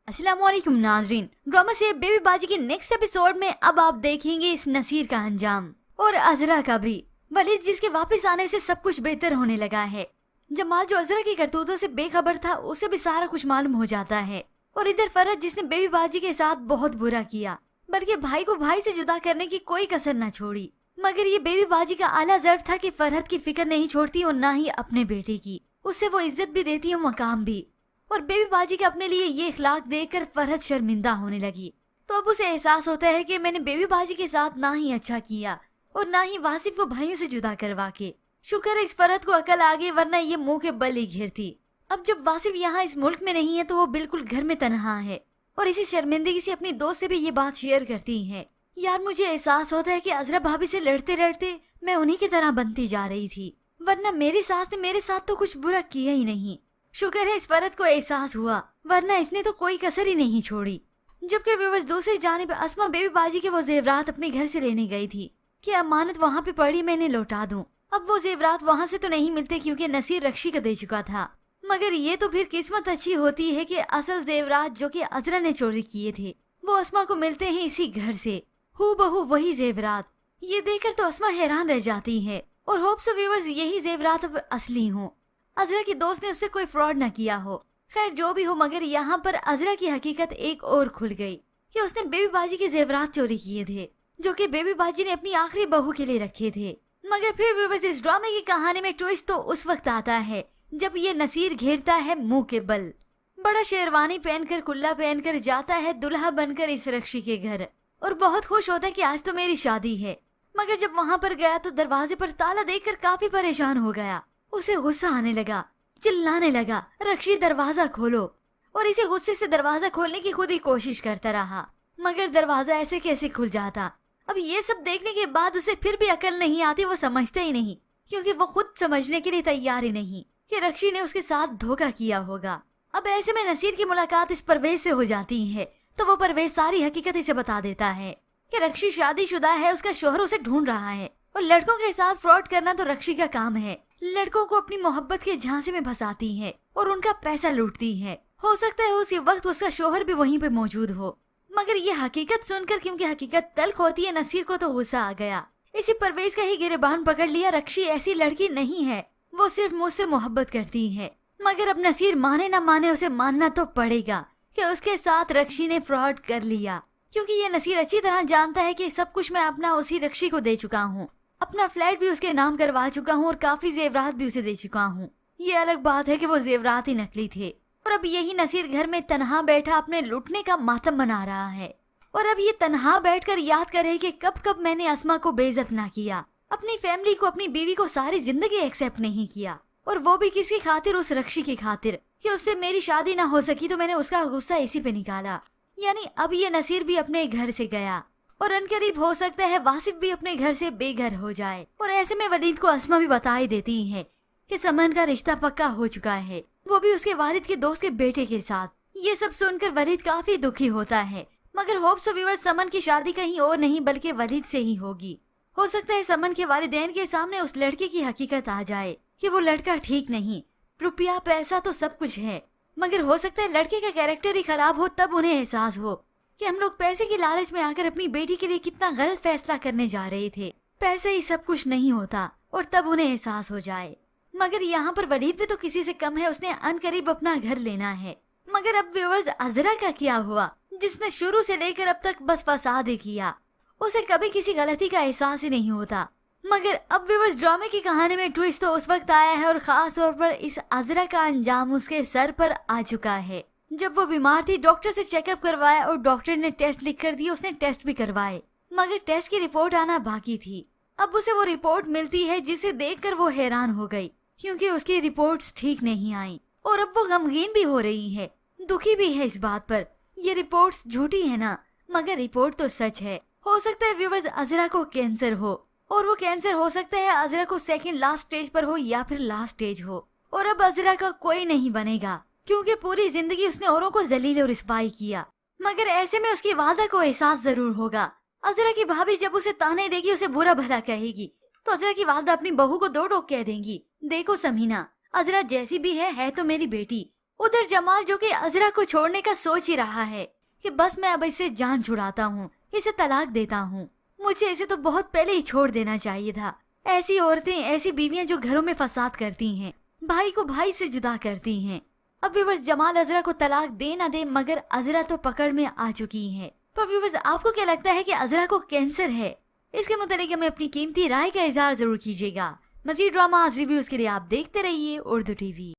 अस्सलाम वालेकुम नाजरीन। ड्रामा से बेबी बाजी के नेक्स्ट एपिसोड में अब आप देखेंगे इस नसीर का अंजाम और अजरा का भी। वलीद जिसके वापस आने से सब कुछ बेहतर होने लगा है। जमाल जो अजरा की करतूतों से बेखबर था उसे भी सारा कुछ मालूम हो जाता है। और इधर फरहत जिसने बेबी बाजी के साथ बहुत बुरा किया, बल्कि भाई को भाई से जुदा करने की कोई कसर न छोड़ी। मगर ये बेबी बाजी का आला ज़र्फ था कि फरहत की फिक्र नहीं छोड़ती और ना ही अपने बेटे की। उससे वो इज्जत भी देती है, मकाम भी। और बेबी बाजी के अपने लिए ये इखलाक देखकर फरहत शर्मिंदा होने लगी। तो अब उसे एहसास होता है कि मैंने बेबी बाजी के साथ ना ही अच्छा किया और ना ही वासिफ को भाइयों से जुदा करवा के। शुक्र है इस फरहत को अकल आ गई, वरना ये मुंह के बल ही घेरती। अब जब वासिफ यहाँ इस मुल्क में नहीं है तो वो बिल्कुल घर में तनहा है और इसी शर्मिंदगी से अपनी दोस्त से भी ये बात शेयर करती है। यार मुझे एहसास होता है कि अजरा भाभी से लड़ते लड़ते मैं उन्हीं की तरह बनती जा रही थी, वरना मेरी सास ने मेरे साथ तो कुछ बुरा किया ही नहीं। शुक्र है इस फरहत को एहसास हुआ, वरना इसने तो कोई कसर ही नहीं छोड़ी। जबकि व्यूअर्स दूसरी जानिब अस्मा बेबी बाजी के वो जेवरात अपने घर से लेने गई थी कि अमानत वहाँ पे पड़ी, मैंने लौटा दूं। अब वो जेवरात वहाँ से तो नहीं मिलते क्योंकि नसीर रक्षी को दे चुका था। मगर ये तो फिर किस्मत अच्छी होती है कि असल जेवरात जो कि अजरा ने चोरी किए थे वो अस्मा को मिलते हैं इसी घर से, हूबहू वही जेवरात। ये देखकर तो अस्मा हैरान रह जाती है और होप सो व्यूअर्स यही जेवरात अब असली हों, अजरा की दोस्त ने उससे कोई फ्रॉड न किया हो। खैर जो भी हो, मगर यहाँ पर अजरा की हकीकत एक और खुल गई कि उसने बेबी बाजी के जेवरात चोरी किए थे जो कि बेबी बाजी ने अपनी आखिरी बहू के लिए रखे थे। मगर फिर व्यूअर्स इस ड्रामे की कहानी में ट्विस्ट तो उस वक्त आता है जब ये नसीर घेरता है मुंह के बल। बड़ा शेरवानी पहनकर कुल्ला पहनकर जाता है दुल्हा बनकर इस रक्षी के घर और बहुत खुश होता है कि आज तो मेरी शादी है। मगर जब वहाँ पर गया तो दरवाजे पर ताला देखकर काफी परेशान हो गया। उसे गुस्सा आने लगा, चिल्लाने लगा, रक्षी दरवाजा खोलो। और इसे गुस्से से दरवाजा खोलने की खुद ही कोशिश करता रहा, मगर दरवाजा ऐसे कैसे खुल जाता। अब ये सब देखने के बाद उसे फिर भी अकल नहीं आती, वो समझता ही नहीं क्योंकि वो खुद समझने के लिए तैयार ही नहीं कि रक्षी ने उसके साथ धोखा किया होगा। अब ऐसे में नसीर की मुलाकात इस परवेज से हो जाती है तो वो परवेज सारी हकीकत इसे बता देता है कि रक्षी शादीशुदा है, उसका शोहर उसे ढूंढ रहा है और लड़कों के साथ फ्रॉड करना तो रक्षी का काम है। लड़कों को अपनी मोहब्बत के झांसे में फंसाती है और उनका पैसा लूटती है। हो सकता है उसी वक्त उसका शोहर भी वहीं पे मौजूद हो। मगर ये हकीकत सुनकर, क्योंकि हकीकत तल्ख होती है, नसीर को तो गुस्सा आ गया। इसी परवेज का ही गिरबान पकड़ लिया। रक्षी ऐसी लड़की नहीं है, वो सिर्फ मुझसे मोहब्बत करती है। मगर अब नसीर माने न माने उसे मानना तो पड़ेगा कि उसके साथ रक्षी ने फ्रॉड कर लिया, क्योंकि ये नसीर अच्छी तरह जानता है कि सब कुछ मैं अपना उसी रक्षी को दे चुका हूँ। अपना फ्लैट भी उसके नाम करवा चुका हूँ और काफी जेवरात भी उसे दे चुका हूँ। ये अलग बात है कि वो जेवरात ही नकली थे और अब यही नसीर घर में तनहा बैठा अपने लुटने का मातम मना रहा है। और अब ये तनहा बैठकर याद करे कि कब कब मैंने अस्मा को बेइज्जत ना किया, अपनी फैमिली को, अपनी बीवी को सारी जिंदगी एक्सेप्ट नहीं किया, और वो भी किसकी खातिर, उस रक्षी की खातिर कि उससे मेरी शादी ना हो सकी तो मैंने उसका गुस्सा इसी पे निकाला। यानी अब ये नसीर भी अपने घर से गया और अनकरीब हो सकता है वासिफ भी अपने घर से बेघर हो जाए। और ऐसे में वलीद को अस्मा भी बता ही देती है कि समन का रिश्ता पक्का हो चुका है, वो भी उसके वालिद के दोस्त के बेटे के साथ। ये सब सुनकर वलीद काफी दुखी होता है, मगर होप सो व्यूअर्स समन की शादी कहीं और नहीं बल्कि वलीद से ही होगी। हो सकता है समन के वालिदैन के सामने उस लड़के की हकीकत आ जाए कि वो लड़का ठीक नहीं। रुपया पैसा तो सब कुछ है, मगर हो सकता है लड़के का कैरेक्टर ही खराब हो, तब उन्हें एहसास हो कि हम लोग पैसे की लालच में आकर अपनी बेटी के लिए कितना गलत फैसला करने जा रहे थे। पैसे ही सब कुछ नहीं होता, और तब उन्हें एहसास हो जाए। मगर यहाँ पर वलीद भी तो किसी से कम है, उसने अनकरीब अपना घर लेना है। मगर अब व्यूअर्स अजरा का क्या हुआ, जिसने शुरू से लेकर अब तक बस फसाद ही किया, उसे कभी किसी गलती का एहसास ही नहीं होता। मगर अब व्यूअर्स ड्रामे की कहानी में ट्विस्ट तो उस वक्त आया है और खास तौर पर इस अजरा का अंजाम उसके सर पर आ चुका है। जब वो बीमार थी, डॉक्टर से चेकअप करवाया और डॉक्टर ने टेस्ट लिख कर दिए। उसने टेस्ट भी करवाए, मगर टेस्ट की रिपोर्ट आना बाकी थी। अब उसे वो रिपोर्ट मिलती है जिसे देखकर वो हैरान हो गई, क्योंकि उसकी रिपोर्ट्स ठीक नहीं आई। और अब वो गमगीन भी हो रही है, दुखी भी है इस बात पर। ये रिपोर्ट्स झूठी है ना, मगर रिपोर्ट तो सच है। हो सकता है व्यूअर्स अजरा को कैंसर हो, और वो कैंसर हो सकता है अजरा को सेकंड लास्ट स्टेज पर हो या फिर लास्ट स्टेज हो। और अब अजरा का कोई नहीं बनेगा, क्योंकि पूरी जिंदगी उसने औरों को जलील और रिस्वाई किया। मगर ऐसे में उसकी वादा को एहसास जरूर होगा। अजरा की भाभी जब उसे ताने देगी, उसे बुरा भला कहेगी, तो अजरा की वालदा अपनी बहू को दो टोक कह देंगी, देखो समीना, अजरा जैसी भी है तो मेरी बेटी, उधर जमाल जो कि अजरा को छोड़ने का सोच ही रहा है कि बस मैं अब इसे जान छुड़ाता हूँ, इसे तलाक देता हूँ, मुझे इसे तो बहुत पहले ही छोड़ देना चाहिए था। ऐसी औरतें, ऐसी बीवियां जो घरों में फसाद करती हैं, भाई को भाई से जुदा करती हैं। अब व्यूअर्स जमाल अजरा को तलाक दे ना दे, मगर अजरा तो पकड़ में आ चुकी है। पर व्यूअर्स आपको क्या लगता है कि अजरा को कैंसर है? इसके मुताबिक हमें अपनी कीमती राय का इजहार जरूर कीजिएगा। मज़ीद ड्रामा रिव्यूज के लिए आप देखते रहिए उर्दू टीवी।